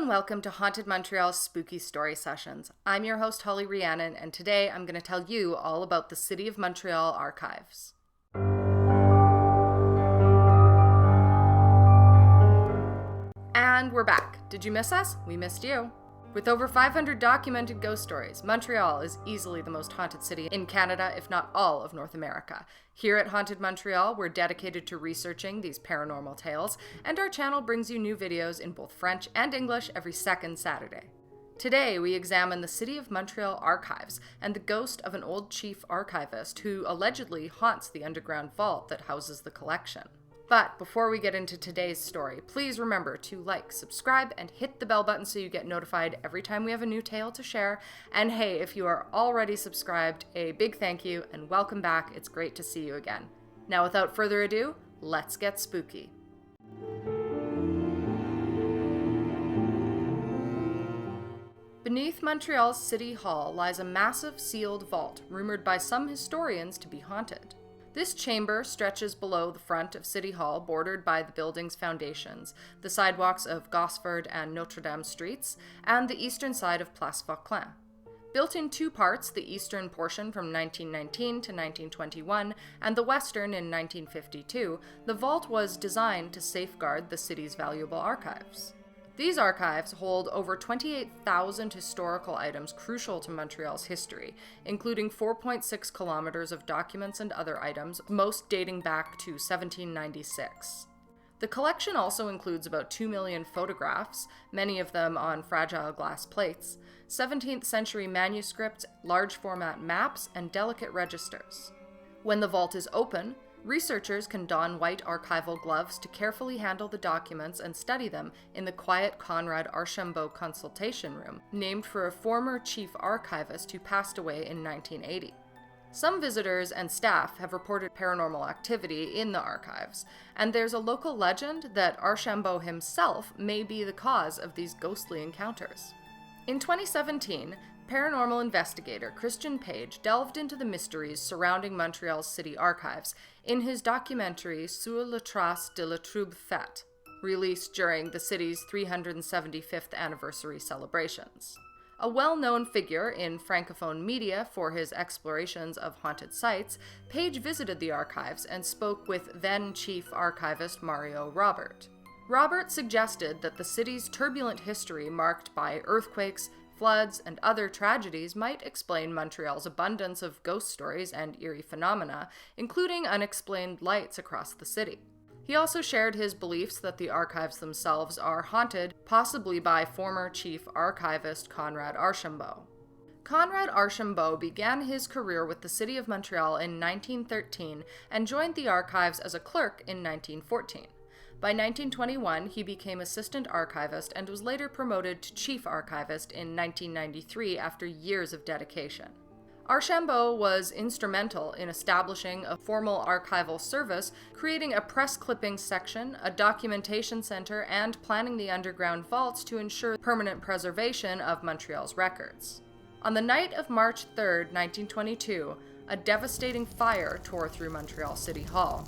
and welcome to Haunted Montreal's Spooky Story Sessions. I'm your host, Holly Rhiannon, and today I'm going to tell you all about the City of Montreal Archives. And we're back. Did you miss us? We missed you. With over 500 documented ghost stories, Montreal is easily the most haunted city in Canada, if not all of North America. Here at Haunted Montreal, we're dedicated to researching these paranormal tales, and our channel brings you new videos in both French and English every second Saturday. Today, we examine the City of Montreal Archives and the ghost of an old chief archivist who allegedly haunts the underground vault that houses the collection. But before we get into today's story, please remember to like, subscribe, and hit the bell button so you get notified every time we have a new tale to share. And hey, if you are already subscribed, a big thank you and welcome back. It's great to see you again. Now, without further ado, let's get spooky. Beneath Montreal's City Hall lies a massive sealed vault, rumored by some historians to be haunted. This chamber stretches below the front of City Hall, bordered by the building's foundations, the sidewalks of Gosford and Notre Dame streets, and the eastern side of Place Vauquelin. Built in two parts, the eastern portion from 1919 to 1921 and the western in 1952, the vault was designed to safeguard the city's valuable archives. These archives hold over 28,000 historical items crucial to Montreal's history, including 4.6 kilometers of documents and other items, most dating back to 1796. The collection also includes about 2 million photographs, many of them on fragile glass plates, 17th century manuscripts, large format maps, and delicate registers. When the vault is open, researchers can don white archival gloves to carefully handle the documents and study them in the quiet Conrad Archambault consultation room, named for a former chief archivist who passed away in 1980. Some visitors and staff have reported paranormal activity in the archives, and there's a local legend that Archambault himself may be the cause of these ghostly encounters. In 2017, paranormal investigator Christian Page delved into the mysteries surrounding Montreal's city archives in his documentary Sur les traces de la troupe fête, released during the city's 375th anniversary celebrations. A well-known figure in Francophone media for his explorations of haunted sites, Page visited the archives and spoke with then Chief Archivist Mario Robert. Robert suggested that the city's turbulent history, marked by earthquakes, floods, and other tragedies, might explain Montreal's abundance of ghost stories and eerie phenomena, including unexplained lights across the city. He also shared his beliefs that the archives themselves are haunted, possibly by former Chief Archivist Conrad Archambault. Conrad Archambault began his career with the City of Montreal in 1913 and joined the archives as a clerk in 1914. By 1921, he became assistant archivist and was later promoted to chief archivist in 1993 after years of dedication. Archambault was instrumental in establishing a formal archival service, creating a press clippings section, a documentation center, and planning the underground vaults to ensure permanent preservation of Montreal's records. On the night of March 3, 1922, a devastating fire tore through Montreal City Hall.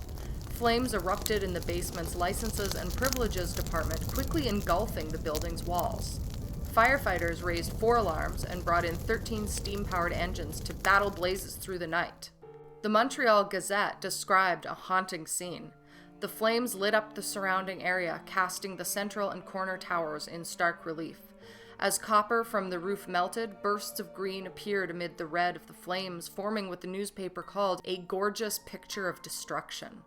Flames erupted in the basement's licenses and privileges department, quickly engulfing the building's walls. Firefighters raised 4 alarms and brought in 13 steam-powered engines to battle blazes through the night. The Montreal Gazette described a haunting scene. The flames lit up the surrounding area, casting the central and corner towers in stark relief. As copper from the roof melted, bursts of green appeared amid the red of the flames, forming what the newspaper called a gorgeous picture of destruction.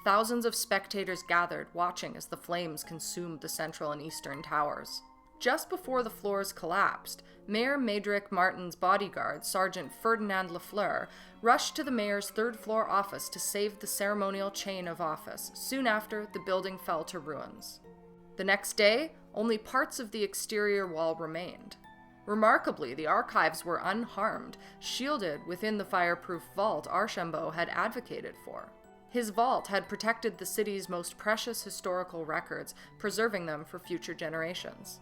Thousands of spectators gathered, watching as the flames consumed the central and eastern towers. Just before the floors collapsed, Mayor Médric Martin's bodyguard, Sergeant Ferdinand Lafleur, rushed to the mayor's third-floor office to save the ceremonial chain of office. Soon after, the building fell to ruins. The next day, only parts of the exterior wall remained. Remarkably, the archives were unharmed, shielded within the fireproof vault Archambault had advocated for. His vault had protected the city's most precious historical records, preserving them for future generations.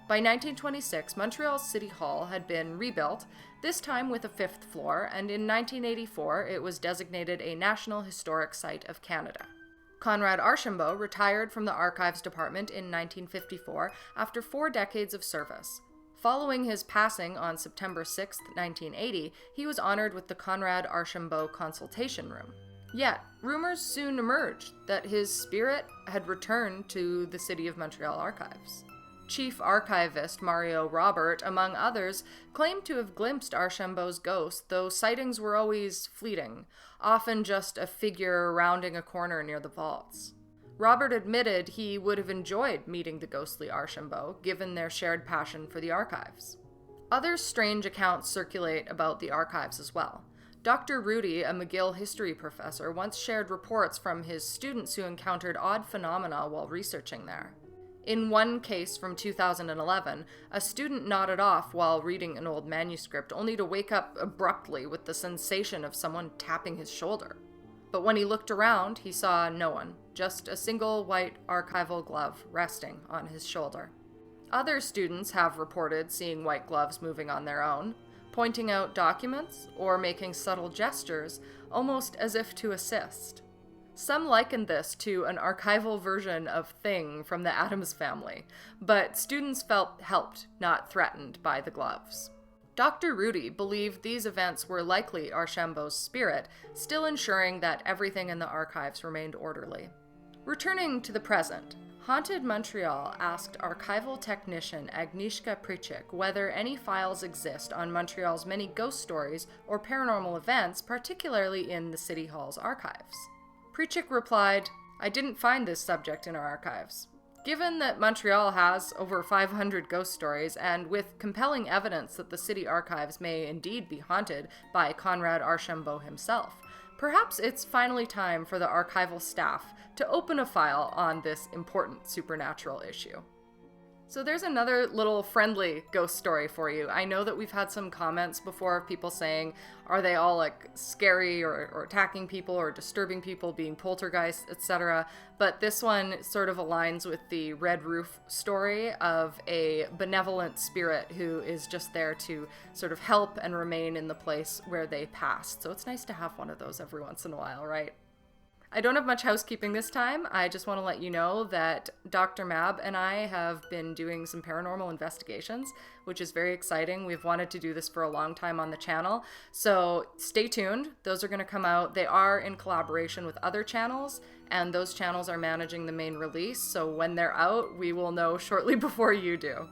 By 1926, Montreal's City Hall had been rebuilt, this time with a 5th floor, and in 1984 it was designated a National Historic Site of Canada. Conrad Archambault retired from the Archives Department in 1954 after 4 decades of service. Following his passing on September 6, 1980, he was honored with the Conrad Archambault Consultation Room. Yet, rumors soon emerged that his spirit had returned to the City of Montreal Archives. Chief Archivist Mario Robert, among others, claimed to have glimpsed Archambault's ghost, though sightings were always fleeting, often just a figure rounding a corner near the vaults. Robert admitted he would have enjoyed meeting the ghostly Archambault, given their shared passion for the archives. Other strange accounts circulate about the archives as well. Dr. Rudy, a McGill history professor, once shared reports from his students who encountered odd phenomena while researching there. In one case from 2011, a student nodded off while reading an old manuscript, only to wake up abruptly with the sensation of someone tapping his shoulder. But when he looked around, he saw no one, just a single white archival glove resting on his shoulder. Other students have reported seeing white gloves moving on their own, pointing out documents or making subtle gestures, almost as if to assist. Some likened this to an archival version of Thing from the Addams Family, but students felt helped, not threatened by the gloves. Dr. Rudy believed these events were likely Archambault's spirit, still ensuring that everything in the archives remained orderly. Returning to the present, Haunted Montreal asked archival technician Agnieszka Prychik whether any files exist on Montreal's many ghost stories or paranormal events, particularly in the City Hall's archives. Prychik replied, "I didn't find this subject in our archives." Given that Montreal has over 500 ghost stories, and with compelling evidence that the city archives may indeed be haunted by Conrad Archambault himself, perhaps it's finally time for the archival staff to open a file on this important supernatural issue. So there's another little friendly ghost story for you. I know that we've had some comments before of people saying, are they all like scary or attacking people or disturbing people, being poltergeists, etc. But this one sort of aligns with the Red Roof story of a benevolent spirit who is just there to sort of help and remain in the place where they passed. So it's nice to have one of those every once in a while, right? I don't have much housekeeping this time. I just want to let you know that Dr. Mab and I have been doing some paranormal investigations, which is very exciting. We've wanted to do this for a long time on the channel, so stay tuned. Those are going to come out. They are in collaboration with other channels, and those channels are managing the main release, so when they're out, we will know shortly before you do.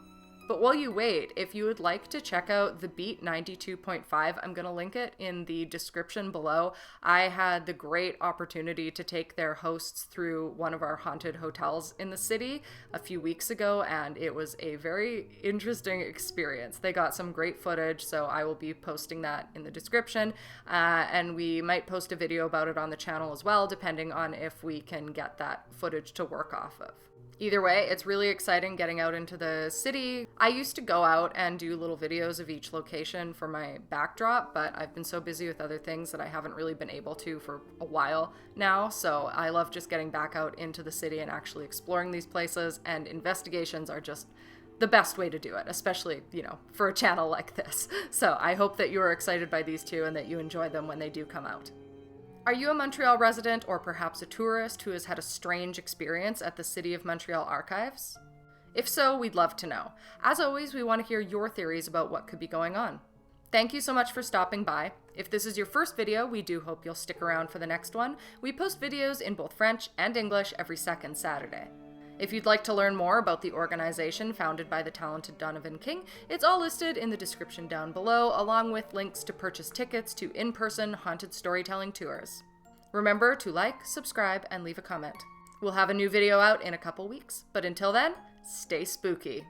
But while you wait, if you would like to check out The Beat 92.5, I'm going to link it in the description below. I had the great opportunity to take their hosts through one of our haunted hotels in the city a few weeks ago, and it was a very interesting experience. They got some great footage, so I will be posting that in the description, and we might post a video about it on the channel as well, depending on if we can get that footage to work off of. Either way, it's really exciting getting out into the city. I used to go out and do little videos of each location for my backdrop, but I've been so busy with other things that I haven't really been able to for a while now. So I love just getting back out into the city and actually exploring these places, and investigations are just the best way to do it, especially, for a channel like this. So I hope that you are excited by these two and that you enjoy them when they do come out. Are you a Montreal resident or perhaps a tourist who has had a strange experience at the City of Montreal Archives? If so, we'd love to know. As always, we want to hear your theories about what could be going on. Thank you so much for stopping by. If this is your first video, we do hope you'll stick around for the next one. We post videos in both French and English every second Saturday. If you'd like to learn more about the organization founded by the talented Donovan King, it's all listed in the description down below, along with links to purchase tickets to in-person haunted storytelling tours. Remember to like, subscribe, and leave a comment. We'll have a new video out in a couple weeks, but until then, stay spooky.